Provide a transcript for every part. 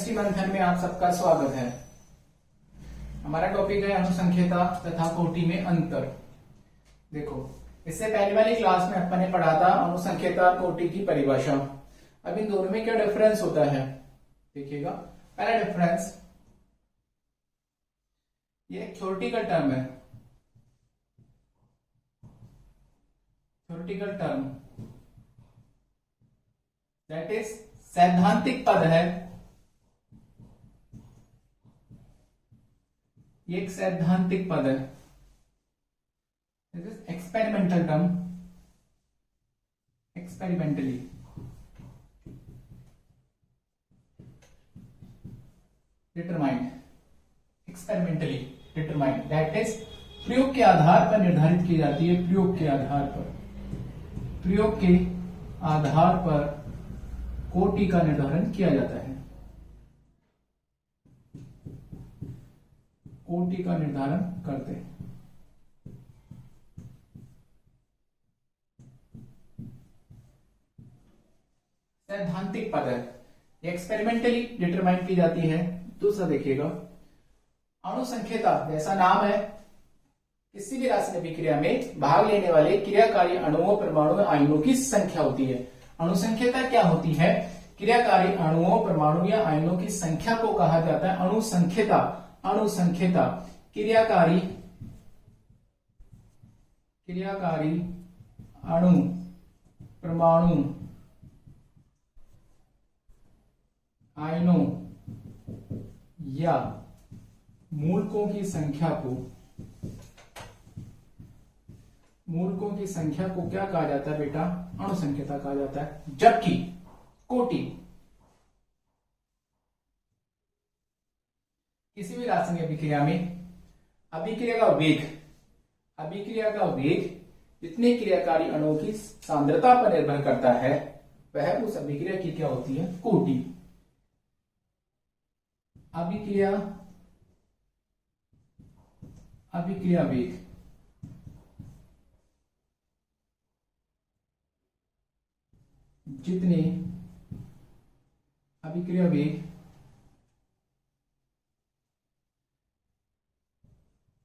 Chemistry मंथन में आप सबका स्वागत है। हमारा टॉपिक है अनुसंख्यता तथा कोटि में अंतर। देखो, इससे पहले वाली क्लास में अपन ने पढ़ा था अनुसंख्यता और कोटि की परिभाषा। अब इन दोनों में क्या डिफरेंस होता है देखिएगा। पहला डिफरेंस, ये थ्योरेटिकल टर्म है। थ्योरेटिकल टर्म दैट इज सैद्धांतिक पद है। ये एक सैद्धांतिक पद है। This is experimental term. Experimentally determined. Experimentally determined that is प्रयोग के आधार पर निर्धारित की जाती है। प्रयोग के आधार पर, प्रयोग के आधार पर कोटि का निर्धारण किया जाता है। कोटि का निर्धारण करते हैं। सैद्धांतिक पद है, एक्सपेरिमेंटली डिटरमाइन की जाती है। दूसरा देखिएगा, अनुसंख्यता जैसा नाम है, किसी भी रासायनिक अभिक्रिया में भाग लेने वाले क्रियाकारी अणुओं, परमाणुओं, आयनों की संख्या होती है। अनुसंख्यता क्या होती है? क्रियाकारी अणुओं, परमाणु या आयनों की संख्या को कहा जाता है अनुसंख्यता। अनुसंख्यता क्रियाकारी अणु, परमाणु, आयनों या मूलकों की संख्या को क्या कहा जाता है बेटा? अनुसंख्यता कहा जाता है। जबकि कोटि किसी भी रासायनिक अभिक्रिया में अभिक्रिया का वेग जितने क्रियाकारी अणुओं की सांद्रता पर निर्भर करता है, वह उस अभिक्रिया की क्या होती है? कोटि। अभिक्रिया वेग जितने अभिक्रिया वेग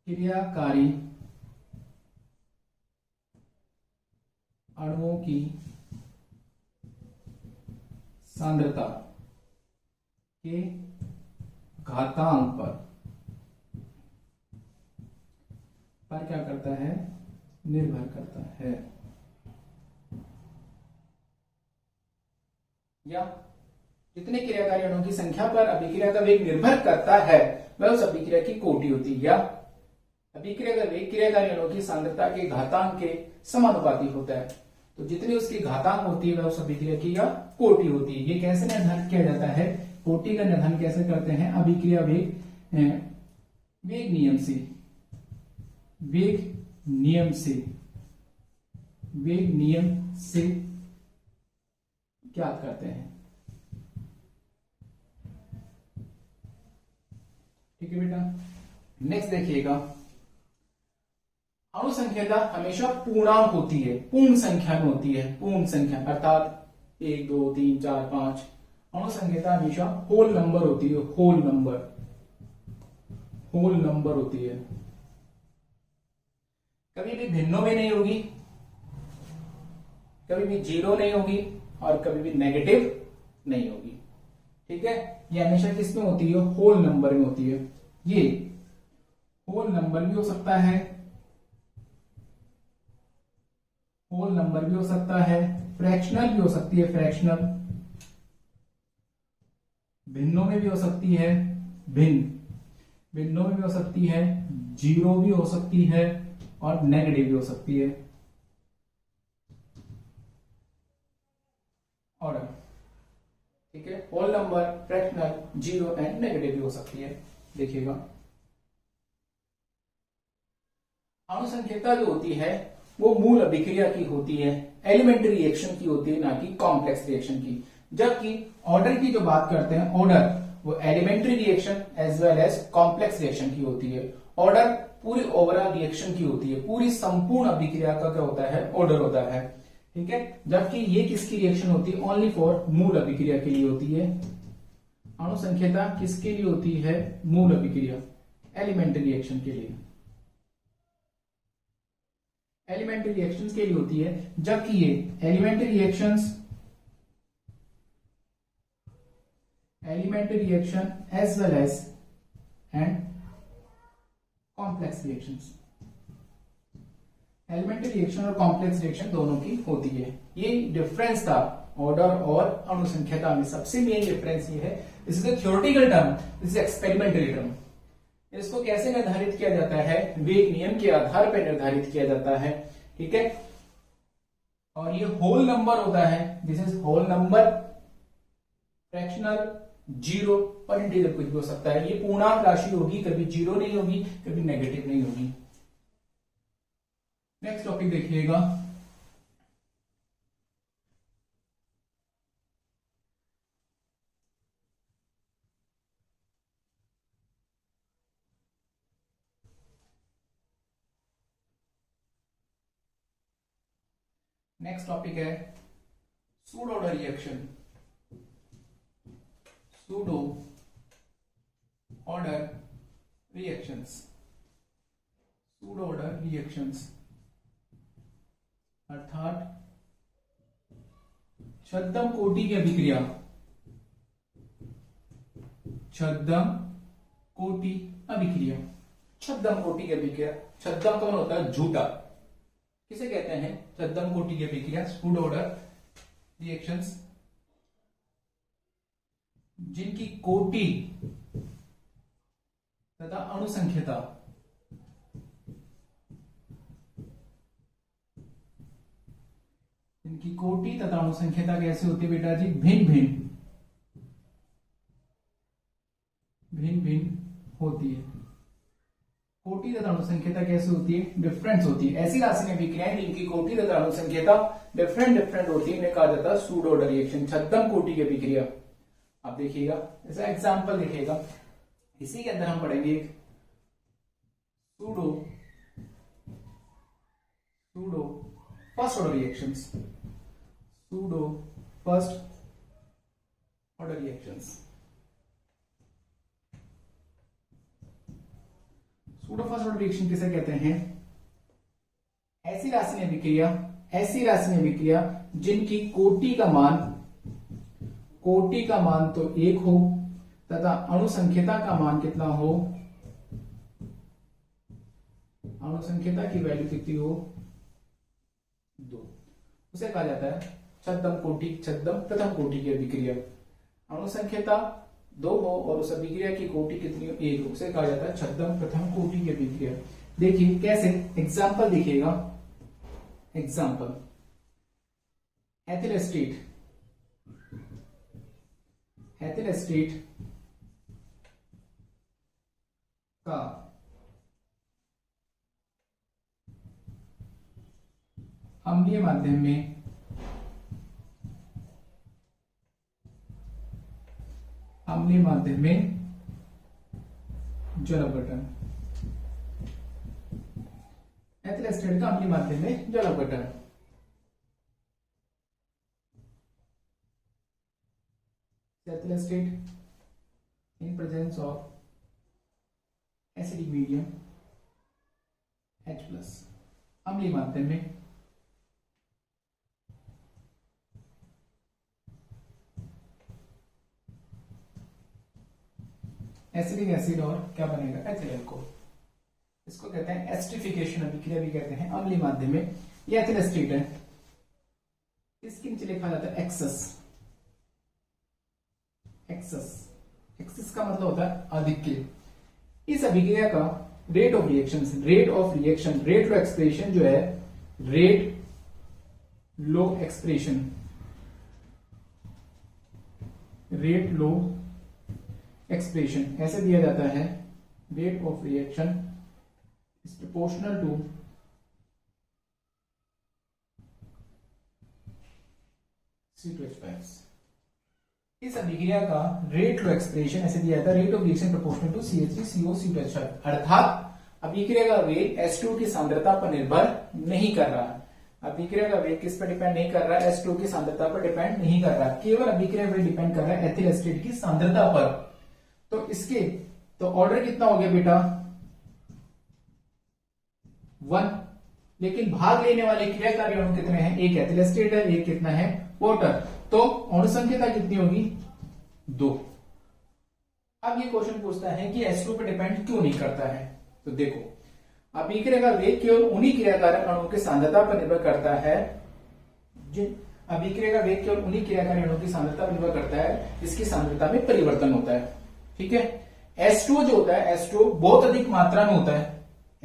क्रियाकारी अणुओं की सांद्रता के घातांक पर क्या करता है? निर्भर करता है। या जितने क्रियाकारी अणुओं की संख्या पर अभिक्रिया का वेग निर्भर करता है, वह उस अभिक्रिया की कोटि होती है। या अभिक्रिया का वेग क्रियाकारी अणुओं की सांद्रता के घातांक के समानुपाती होता है। तो जितनी उसकी घातांक होती है, वह उस अभिक्रिया की या कोटि होती है। ये कैसे निर्धारित किया जाता है? कोटि का निर्धारण कैसे करते हैं? अभिक्रिया वेग नियम से ज्ञात करते हैं। ठीक है बेटा। नेक्स्ट देखिएगा, अनुसंख्यता हमेशा पूर्णांक होती है, पूर्ण संख्या में होती है। पूर्ण संख्या अर्थात 1 2 3 4 5। अनुसंख्यता हमेशा होल नंबर होती है। होल नंबर होती है। कभी भी भिन्नों में नहीं होगी, कभी भी जीरो नहीं होगी और कभी भी नेगेटिव नहीं होगी। ठीक है, ये हमेशा किस में होती है? होल नंबर में होती है। ये होल नंबर भी हो सकता है, फ्रैक्शनल भी हो सकती है। फ्रैक्शनल भिन्नों में भी हो सकती है, भिन्नों में भी हो सकती है, जीरो भी हो सकती है और नेगेटिव भी हो सकती है। ऑर्डर, ठीक है। Whole number, fractional, zero and negative भी हो सकती है। देखिएगा, अनुसंख्यता जो होती है वो मूल अभिक्रिया की होती है, एलिमेंट्री रिएक्शन की होती है, ना कि कॉम्प्लेक्स रिएक्शन की। जबकि ऑर्डर की जो बात करते हैं, ऑर्डर वो elementary reaction as well as complex reaction की होती है। ऑर्डर पूरी ओवरऑल रिएक्शन की होती है, पूरी संपूर्ण अभिक्रिया का क्या होता है? ऑर्डर होता है। ठीक है, जबकि ये किसकी रिएक्शन होती है? ओनली फॉर मूल अभिक्रिया के लिए होती है। अणुसंख्यता किसके लिए होती है? मूल अभिक्रिया, एलिमेंट्री रिएक्शन के लिए। एलिमेंट्री रिएक्शंस के लिए होती है, जबकि ये elementary reaction as well as and complex reactions, elementary reaction और कॉम्प्लेक्स रिएक्शन दोनों की होती है। ये डिफरेंस था ऑर्डर और अणुसंख्यता में। सबसे मेन डिफरेंस ये है, this is a theoretical term, this is experimental term. इसको कैसे निर्धारित किया जाता है? वेग नियम के आधार पर निर्धारित किया जाता है, ठीक है। और ये होल नंबर होता है, this is whole number, fractional, zero और इंटीजर कुछ भी हो सकता है। ये पूर्णांक राशि होगी, कभी जीरो नहीं होगी, कभी नेगेटिव नहीं होगी। नेक्स्ट टॉपिक देखिएगा, नेक्स्ट टॉपिक है pseudo order reaction. Pseudo order reactions, pseudo order reactions अर्थात छद्म कोटि की अभिक्रिया, छद्म कोटि अभिक्रिया, छद्म कोटि की अभिक्रिया। छद्म कौन होता है? झूठा। किसे कहते हैं? छद्म कोटि की अभिक्रिया, सूडो ऑर्डर रिएक्शंस, जिनकी कोटि तथा अणुसंख्यता इनकी कोटि तथा अणुसंख्यता कैसे होती है बेटा जी? भिन्न भिन्न होती है। कोटि तथा अणुसंख्यता कैसे होती है? डिफरेंस होती है। ऐसी रासायनिक अभिक्रियाएं जिनकी कोटि तथा अणुसंख्यता डिफरेंट होती है, इन्हें कहा जाता है सूडो ऑर्डर रिएक्शन, छद्म कोटि की अभिक्रिया। आप देखिएगा, जैसा एग्जांपल देखिएगा, इसी के अंदर हम पढ़ेंगे एक pseudo first order reactions, pseudo first order reactions. Pseudo first order reaction किसे कहते हैं? ऐसी रासायनिक अभिक्रिया जिनकी कोटि का मान तो 1 हो तथा अणुसंख्यता का मान कितना हो? अणुसंख्यता की वैल्यू कितनी हो? 2। उसे कहा जाता है छद्म प्रथम कोटि की अभिक्रिया। अणुसंख्यता 2 हो और उस अभिक्रिया की कोटि कितनी हो? 1 हो, उसे कहा जाता है छद्म प्रथम कोटि की अभिक्रिया। देखिए कैसे, एग्जाम्पल देखिएगा। एग्जाम्पल, एथिल एस्टेट का अम्लीय माध्यम में जल अपघटन, एथिल एस्टेट का अम्लीय माध्यम में जल अपघटन। Ethyl estate in presence of acidic medium H+, अम्लीय माध्यम में एसिडिक एसिड और क्या बनेगा? Ethyl alcohol. इसको कहते हैं एस्टरिफिकेशन अभिक्रिया भी कहते हैं, अम्लीय माध्यम में। ये एथिल एस्टेट है, इसके नीचे लिखा जाता है एक्सेस का मतलब होता है अधिक्य। इस अभिक्रिया का रेट लो एक्सप्रेशन जो है, रेट लो एक्सप्रेशन ऐसे दिया जाता है, rate of reaction is proportional to C2H5। इस अभिक्रिया का रेट लो एक्सप्रेशन ऐसे दिया जाता है, rate of reaction proportional to CH3CO C2H5, अर्थात अभिक्रिया का वेग H2 की सांद्रता पर निर्भर नहीं कर रहा। अभिक्रिया का वेग किस पर डिपेंड नहीं कर रहा है, H2 की सांद्रता पर डिपेंड नहीं कर रहा, केवल अभिक्रिया वेग डिपेंड कर रहा है एथिल एस्टेट की सांद्रता पर। तो इसके तो ऑर्डर कितना हो गया बेटा 1, लेकिन भाग लेने वाले क्रियाकारी अणु कितने हैं, एक एथिल एस्टेट है, एक कितना है वाटर, तो अणु संख्या कितनी होगी 2। अब ये क्वेश्चन पूछता है कि H2 पर डिपेंड क्यों नहीं करता है, तो देखो अभिक्रिया का वेग केवल उन्हीं क्रियाकारक अणुओं की सांद्रता पर निर्भर करता है, अभिक्रिया का वेग केवल उन्हीं क्रियाकारी अणुओं की सांद्रता पर निर्भर करता है जिसकी सांद्रता में परिवर्तन होता है। ठीक है, H2 जो होता है H2 बहुत अधिक मात्रा में होता है,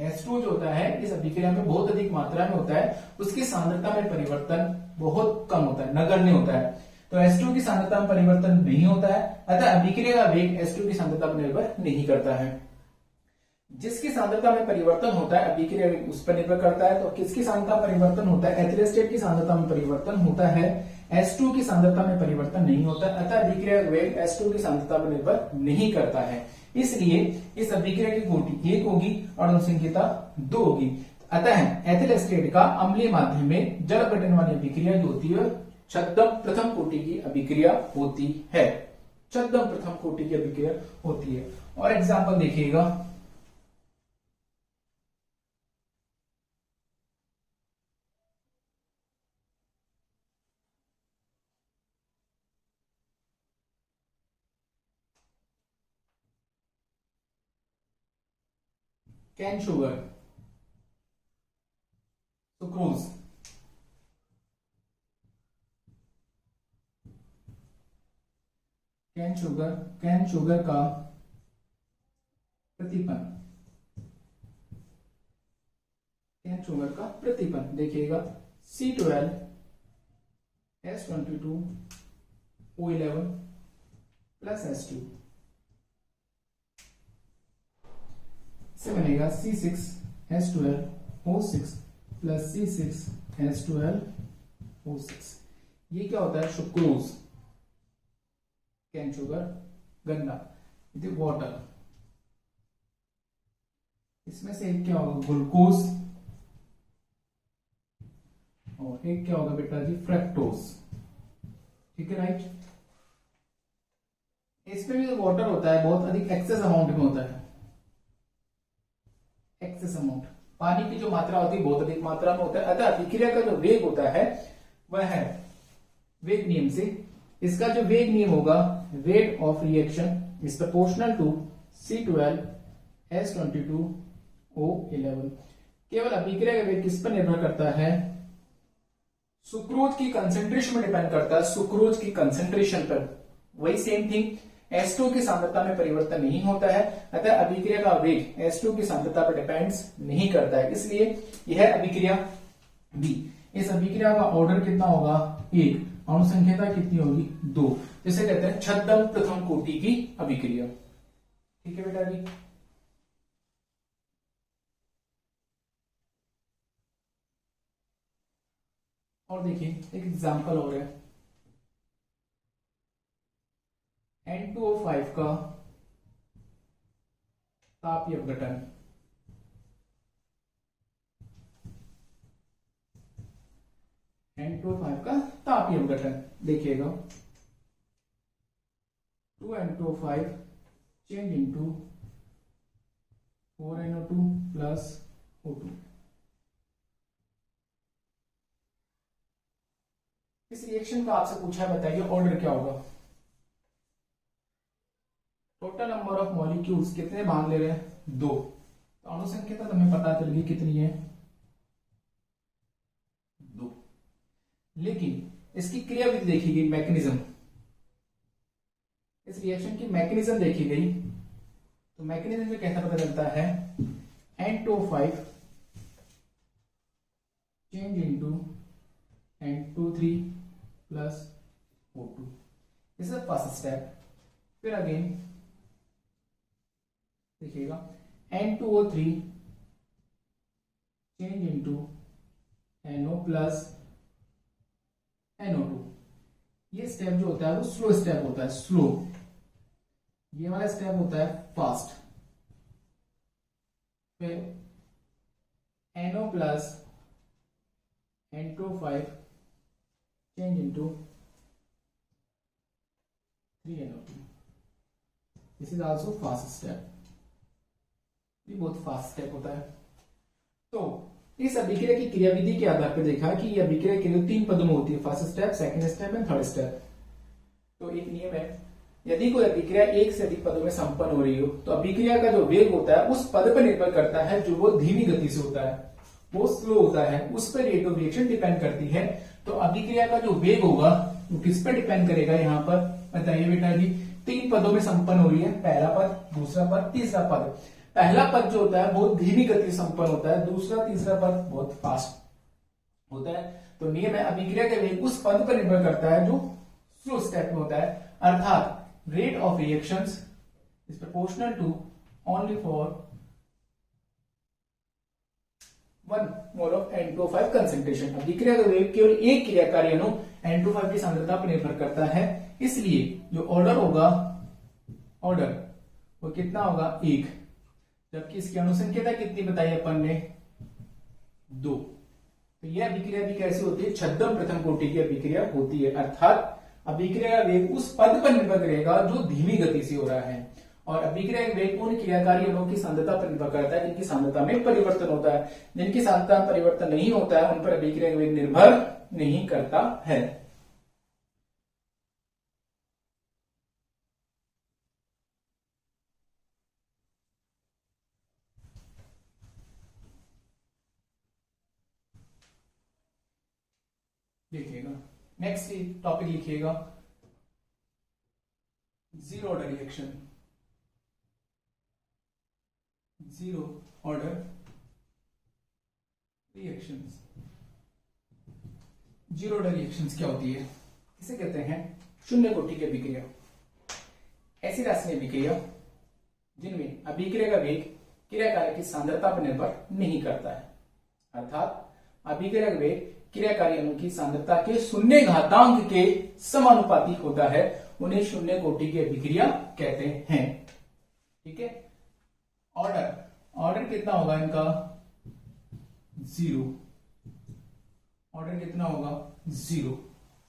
H2 जो होता है इस अभिक्रिया में बहुत अधिक मात्रा में होता है, उसकी सांद्रता में परिवर्तन बहुत कम होता है, नगण्य होता है। तो H2 की सांद्रता में परिवर्तन नहीं होता है, अतः अभिक्रिया का वेग H2 की सांद्रता पर निर्भर नहीं करता है। जिसकी सांद्रता में परिवर्तन होता है अभिक्रिया वेग उस पर निर्भर करता है। तो किसकी सांद्रता परिवर्तन होता है, एथिल एस्टेट की सांद्रता में परिवर्तन होता है, H2 की सांद्रता में परिवर्तन नहीं होता, अतः अभिक्रिया वेग H2 की सांद्रता पर निर्भर नहीं करता है। इसलिए इस अभिक्रिया की कोटि 1 होगी और अनुसंख्यता 2 होगी। अतः एथिल एस्टेट का अम्लीय माध्यम में जल अपघटन वाली अभिक्रिया जो होती है छद्म प्रथम कोटि की अभिक्रिया होती है, छद्म प्रथम कोटि की अभिक्रिया होती है। और एग्जाम्पल देखिएगा, cane sugar, sucrose, cane sugar का प्रतिपन, कैन शुगर का प्रतिपन देखिएगा C12 S22 O11 plus S2 से बनेगा C6 S12 O6 plus C6 S12 O6। ये क्या होता है सुक्रोज, कैन शुगर, गन्ना, वाटर, इसमें से एक क्या होगा ग्लूकोज और एक क्या होगा बेटा जी फ्रक्टोज। ठीक है राइट, इसमें भी जो वाटर होता है बहुत अधिक एक्सेस अमाउंट में होता है, एक्सेस अमाउंट, पानी की जो मात्रा होती है बहुत अधिक मात्रा में होता है, अतः अभिक्रिया का जो वेग होता है वह है वेग नियम से, इसका जो वेग नियम होगा rate of reaction is proportional to C12 S22 O11। केवल अभिक्रिया का वेग किस पर निर्भर करता है, सुक्रोज की कंसेंट्रेशन में डिपेंड करता है, सुक्रोज की कंसेंट्रेशन पर। वही सेम थिंग H2 की सांद्रता में परिवर्तन नहीं होता है, अतः अभिक्रिया का वेग H2 की सांद्रता पर डिपेंड्स नहीं करता है, इसलिए यह अभिक्रिया बी। इस अभिक्रिया का ऑर्डर कितना होगा 1, अणुसंख्यता कितनी होगी 2, जिसे कहते हैं छद्म प्रथम कोटि की अभिक्रिया। ठीक है बेटा जी, और देखिए एक एग्जांपल और है, N2O5 का तापीय अपघटन, N2O5 का तापीय अपघटन देखिएगा 2N2O5 change into 4NO2 plus O2। इस रिएक्शन का आपसे पूछा है, बताइए ऑर्डर क्या होगा। टोटल नंबर ऑफ मॉलिक्यूल्स कितने भाग ले रहे हैं 2, तो अणुसंख्यता तो हमें पता चल गई कितनी है 2, लेकिन इसकी क्रियाविधि देखी गई, मैकेनिज्म, इस रिएक्शन की मैकेनिज्म देखी गई, तो मैकेनिज्म में कैसा पता चलता है N2O5 change into N23 plus O2, this is first step. फिर अगेन देखिएगा N2O3 change into NO plus NO2। ये स्टेप जो होता है वो स्लो स्टेप होता है, स्लो, ये वाला स्टेप होता है फास्ट। फिर NO plus N2O5 change into 3NO2. This is also fast step. ये बहुत फास्ट स्टेप होता है। तो इस अभिक्रिया की क्रियाविधि के आधार पर देखा कि यह अभिक्रिया केवल 3 पदों में होती है, first step, second step and third step. तो एक नियम है, यदि कोई अभिक्रिया एक से अधिक पदों में संपन्न हो रही हो तो अभिक्रिया का जो वेग होता है उस पद पर निर्भर करता है जो वो धीमी गति से होता है, वो स्लो होता है, उस पर रेट ऑफ रिएक्शन डिपेंड करती है। तो अभिक्रिया का जो वेग होगा वो किस पर डिपेंड करेगा, यहाँ पर बताइए बेटा जी। 3 पदों में संपन्न हो रही है, पहला पद, दूसरा पद, तीसरा पद। पहला पद जो होता है बहुत धीमी गति से संपन्न होता है, दूसरा तीसरा पद बहुत फास्ट होता है। तो नियम है, अभिक्रिया का वेग उस पद पर निर्भर करता है जो स्लो स्टेप में होता है, अर्थात rate of reactions is proportional to only for 1 mole of N2O5 concentration। अभिक्रिया का वेग केवल एक क्रियाकारी अणु N2O5 की सांद्रता पर निर्भर करता है, इसलिए जो ऑर्डर होगा, ऑर्डर वो कितना होगा, 1, जबकि इसकी अणुसंख्यता कितनी बताई अपन ने, 2। तो यह अभिक्रिया भी कैसी होती है, छद्म प्रथम कोटि की अभिक्रिया होती है, अर्थात अभिक्रिया का वेग उस पद पर निर्भर करेगा जो धीमी गति से हो रहा है, और अभिक्रिया का वेग उन क्रियाकारी अणुओं की सांद्रता पर निर्भर करता है जिनकी सांद्रता में परिवर्तन होता है। जिनकी सांद्रता में परिवर्तन नहीं होता है उन पर अभिक्रिया का वेग निर्भर नहीं करता है। देखिएगा, नेक्स्ट टॉपिक लिखिएगा, zero order reaction. Zero order reactions. Zero order reactions क्या होती है, इसे कहते हैं शून्य कोटि की अभिक्रिया। ऐसी रासायनिक अभिक्रिया जिनमें अभिक्रिया का वेग क्रियाकारी की सांद्रता पर निर्भर नहीं करता है, अर्थात अभिक्रिया का वेग क्रियाकारी अणु की सांद्रता के शून्य घातांक के समानुपाती होता है, उन्हें शून्य कोटि की अभिक्रिया कहते हैं। ठीक है, ऑर्डर कितना होगा इनका, 0। ऑर्डर कितना होगा, 0।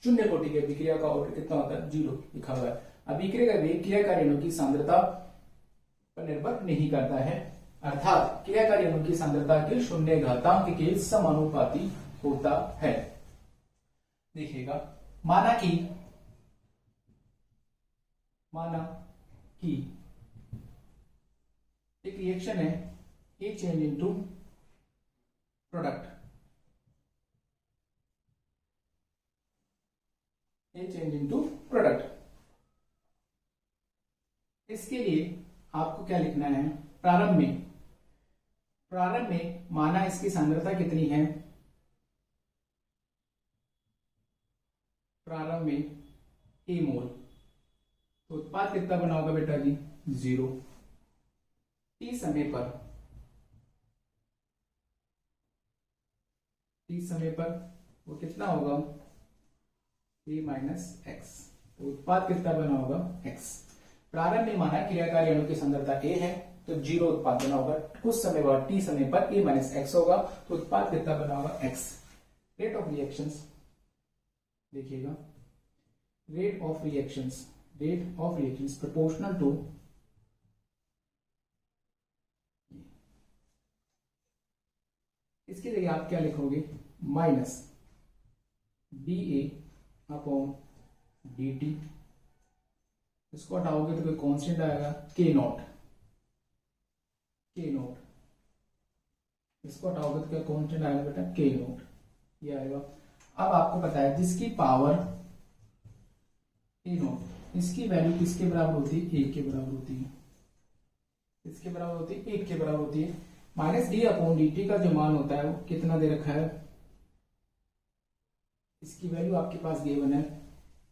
शून्य कोटि की अभिक्रिया का ऑर्डर कितना होता है, 0 लिखा हुआ है। अभिक्रिया का वेग क्रियाकारी अणु की सांद्रता पर निर्भर नहीं करता है, अर्थात क्रियाकारी अणु की सांद्रता के शून्य घातांक के समानुपाती होता है। देखिएगा, माना कि एक रिएक्शन है, ए चेंज इनटू प्रोडक्ट, ए चेंज इनटू प्रोडक्ट। इसके लिए आपको क्या लिखना है, प्रारंभ में माना इसकी सांद्रता कितनी है, प्रारंभ में ए मोल, तो उत्पाद कितना बना होगा बेटा जी, 0। टी समय पर वो कितना होगा, a माइनस एक्स, तो उत्पाद कितना बना होगा, x। प्रारंभ में माना क्रियाकारी अणु की सांद्रता a है तो 0 उत्पाद बना होगा, कुछ समय बाद t समय पर a माइनस एक्स होगा तो उत्पाद कितना बना होगा, x। रेट ऑफ रिएक्शंस देखिएगा, rate of reactions proportional to इसकी जगह आप क्या लिखोगे, माइनस dA अपॉन dt। इसको हटाओगे तो कोई कांस्टेंट आएगा k नॉट, इसको हटाओगे तो क्या कांस्टेंट आएगा बेटा, k नॉट, ये आएगा। अब आपको पता है जिसकी पावर a नॉट, इसकी वैल्यू किसके बराबर होती है, 1 के बराबर होती है, इसके बराबर होती है, 1 के बराबर होती है। Minus D upon d T का जो मान होता है वो कितना दे रखा है, इसकी वैल्यू आपके पास गिवन है,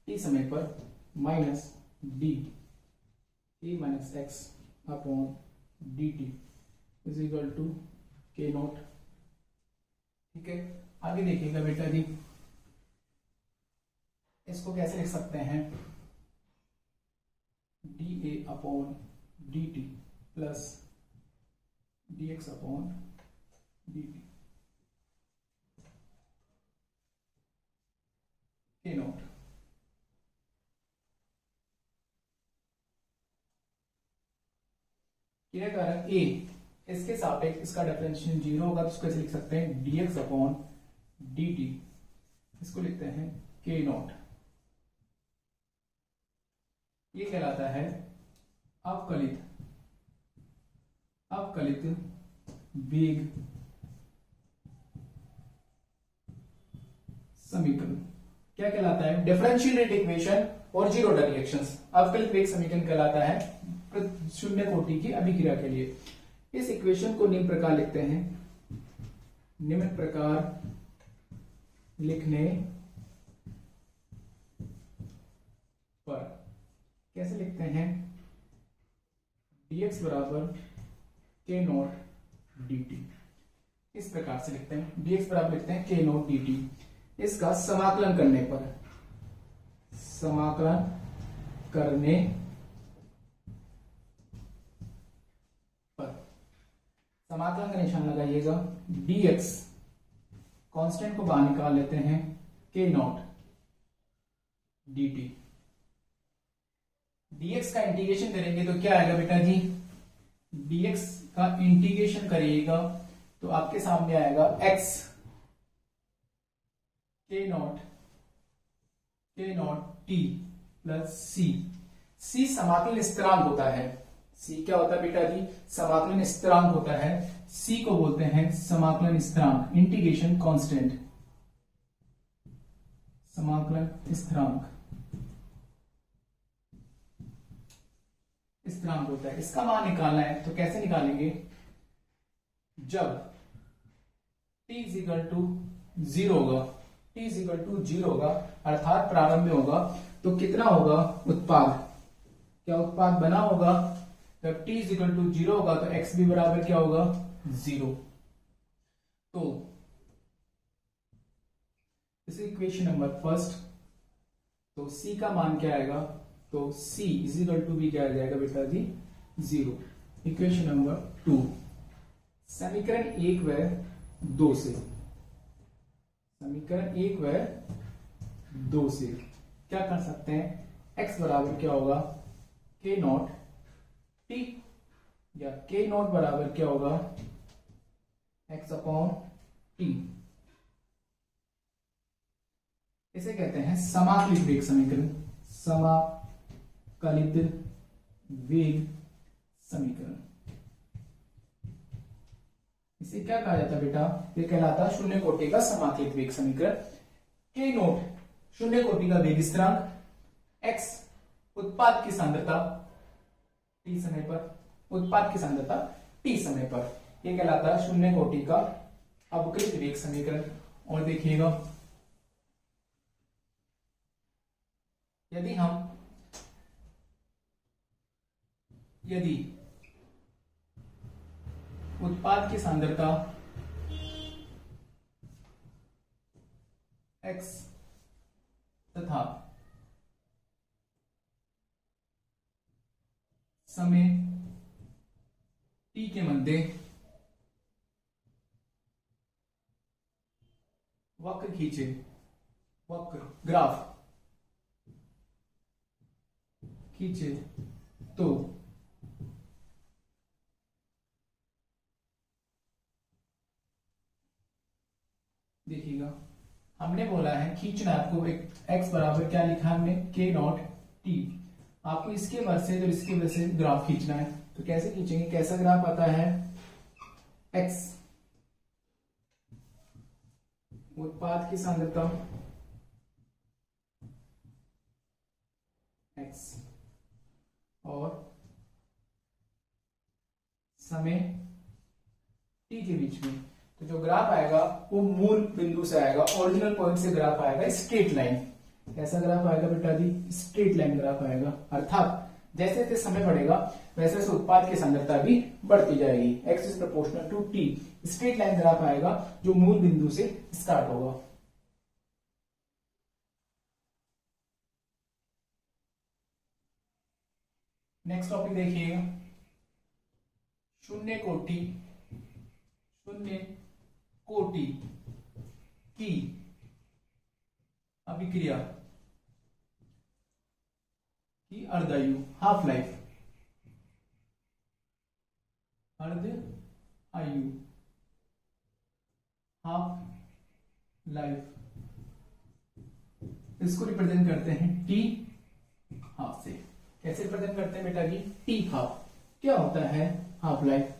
टी समय पर minus d a minus x upon d t is equal to k naught. ठीक है, आगे देखिएगा बेटा जी, इसको कैसे लिख सकते हैं, D A upon d T plus D x upon d T. के नॉट। किया कारक ए, इसके सापेक्ष इसका डिफरेंशियल 0 होगा, तो इसको ऐसे लिख सकते हैं dx अपॉन dt, इसको लिखते हैं के नॉट। ये कहलाता है अवकलित वेग समीकरण। क्या कहलाता है? डिफरेंशियल रेट इक्वेशन और जीरो ऑर्डर रिएक्शंस। अवकलित वेग समीकरण कहलाता है शून्य कोटि की अभिक्रिया के लिए। इस इक्वेशन को निम्न प्रकार लिखते हैं, निम्न प्रकार लिखने पर कैसे लिखते हैं? dx बराबर के नॉट dt, इस प्रकार से लिखते हैं। dx बराबर लिखते हैं के नॉट dt। इसका समाकलन करने पर, समाकलन करने पर समाकलन का निशान लगाइएगा। dx कांस्टेंट को बाहर निकाल लेते हैं, के नॉट dt। dx का इंटीग्रेशन करेंगे तो क्या आएगा बेटा जी? dx का इंटीग्रेशन करिएगा तो आपके सामने आएगा x के नॉट t प्लस c समाकलन स्थिरांक होता है। c क्या होता है बेटा जी? समाकलन स्थिरांक होता है। c को बोलते हैं समाकलन स्थिरांक, इंटीग्रेशन कांस्टेंट, समाकलन स्थिरांक होता है। इसका मान निकालना है तो कैसे निकालेंगे? जब t इजिकल टू 0 होगा, t इजिकल टू 0 होगा अर्थात प्रारंभ में होगा, तो कितना होगा उत्पाद? क्या उत्पाद बना होगा? जब t इजिकल टू 0 होगा तो x भी बराबर क्या होगा? 0। तो इस इक्वेशन नंबर फर्स्ट, तो c का मान क्या आएगा? तो c इजिकल टू भी क्या आ जाएगा बेटा जी? 0। इक्वेशन नंबर 2, समीकरण 1 व 2 से, समीकरण 1 व 2 से क्या कर सकते हैं? x बराबर क्या होगा? के नॉट t, या के नॉट बराबर क्या होगा? x upon t। इसे कहते हैं समाकलित वेग समीकरण, समाकलित वेग समीकरण। इसे क्या कहा जाता है बेटा? ये कहलाता है शून्य कोटि का समाकलित वेग समीकरण। के नोट शून्य कोटि का वेग स्थिरांक, x उत्पाद की सांद्रता t समय पर, उत्पाद की सांद्रता t समय पर, यह कहलाता है शून्य कोटि का अवकलित वेग समीकरण। और देखिएगा, यदि उत्पाद की सांद्रता x तथा समय t के मध्य वक्र खींचे, वक्र ग्राफ खींचे, तो देखिएगा, हमने बोला है खींचना आपको, एक x बराबर क्या लिखा हमने? के नॉट t। आपको इसके वजह से और इसके वजह से ग्राफ खींचना है, तो कैसे खींचेंगे? कैसा ग्राफ आता है? x उत्पाद की सांद्रता x और समय t के बीच में, तो जो ग्राफ आएगा वो मूल बिंदु से आएगा, ओरिजिनल पॉइंट से ग्राफ आएगा स्ट्रेट लाइन। कैसा ग्राफ आएगा बेटा जी? स्ट्रेट लाइन ग्राफ आएगा। अर्थात जैसे जैसे समय बढ़ेगा वैसे वैसे उत्पाद की सांद्रता भी बढ़ती जाएगी। x is proportional to t, straight line graph आएगा जो मूल बिंदु से स्टार्ट होगा। नेक्स्ट टॉपिक देखिएगा, शून्य कोटि की अभिक्रिया की अर्धायु, हाफ लाइफ, अर्ध आयु, हाफ लाइफ, इसको रिप्रेजेंट करते हैं टी हाफ से। कैसे रिप्रेजेंट करते हैं बेटा जी? T half. क्या होता है हाफ लाइफ?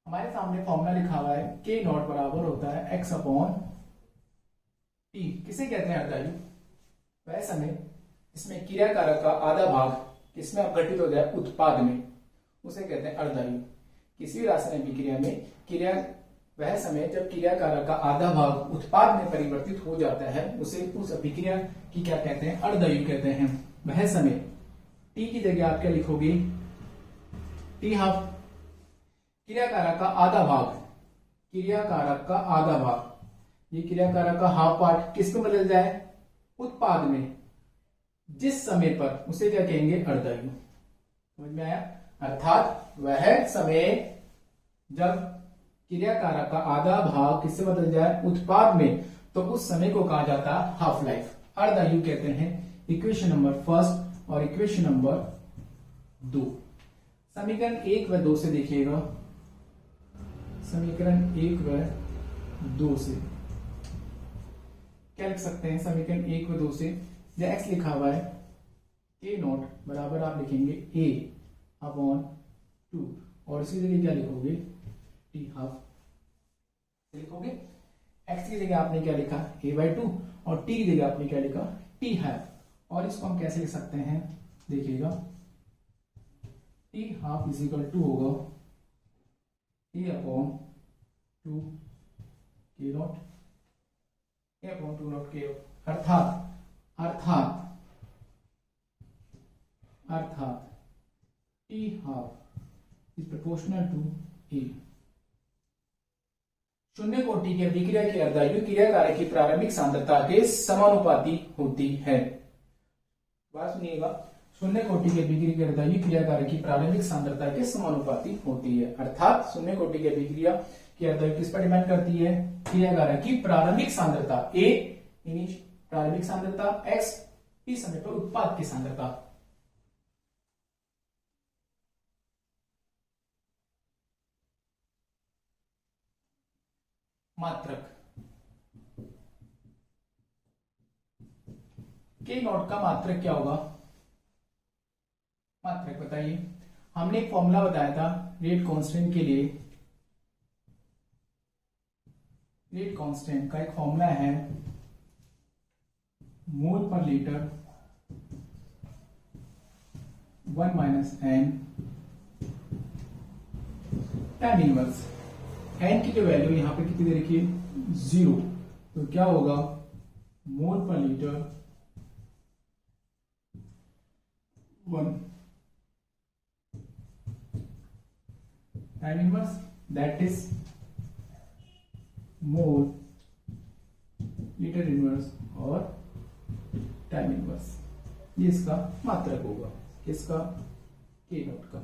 हमारे सामने फॉर्मूला लिखा हुआ है के नॉट बराबर होता है एक्स अपॉन टी। किसे कहते हैं अर्धायु? वह समय इसमें क्रिया कारक का आधा भाग किसमें अपघटित हो जाए? उत्पाद में, उसे कहते हैं अर्धायु। किसी भी रासायनिक अभिक्रिया में क्रिया वह समय जब क्रिया कारक का आधा भाग उत्पाद में परिवर्तित हो जाता है उसे उस अभिक्रिया की क्या कहते हैं? अर्धायु कहते हैं। वह समय टी की जगह आप क्या लिखोगे? T half. क्रिया कारक का आधा भाग, क्रिया कारक का आधा भाग, ये क्रिया कारक का हाफ पार्ट किस में बदल जाए? उत्पाद में, जिस समय पर उसे क्या कहेंगे? अर्धायु। समझ में आया? अर्थात वह समय जब क्रिया कारक का आधा भाग किससे बदल जाए? उत्पाद में, तो उस समय को कहा जाता है हाफ लाइफ, अर्धायु कहते हैं। इक्वेशन नंबर फर्स्ट और इक्वेशन नंबर 2। समीकरण 1 व 2 से देखिएगा। समीकरण 1 व 2 से क्या लिख सकते हैं? समीकरण 1 व 2 से जो एक्स लिखा हुआ है ए नॉट बराबर आप लिखेंगे ए अपॉन 2 और इसी जगह क्या लिखोगे? टी हाफ लिखोगे। एक्स की जगह आपने क्या लिखा? a/2 और टी की जगह आपने क्या लिखा? T half. और इसको हम कैसे लिख सकते हैं? देखिएगा, T half is equal to होगा a upon 2 K naught, a upon 2 naught K. अर्थात T half is proportional to A. शून्य कोटि की अभिक्रिया की अर्धायु क्रिया कारक की प्रारंभिक सांद्रता के समानुपाती होती है। बात सुनिएगा, शून्य कोटि की अभिक्रिया की अर्धायु क्रिया कारक की प्रारंभिक सांद्रता के समानुपाती होती है। अर्थात शून्य कोटि की अभिक्रिया की अर्धायु किस पर डिपेंड करती है? क्रिया कारक की प्रारंभिक सांद्रता, ए यानी प्रारंभिक सांद्रता, एक्स टी समय पर उत्पाद की सांद्रता। मात्रक के नॉट का मात्रक क्या होगा? मात्रक बताइए। हमने एक फॉर्मूला बताया था रेट कांस्टेंट के लिए। रेट कांस्टेंट का एक फॉर्मूला है मोल पर litre 1 - n tan inverse. n की जो वैल्यू यहां पे कितनी दे रखी है? 0। तो क्या होगा? मोल पर litre 1 tan inverse, that is mole litre inverse और टाइम इनवर्स। ये इसका मात्रक होगा, किसका? के नॉट का।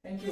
Thank you.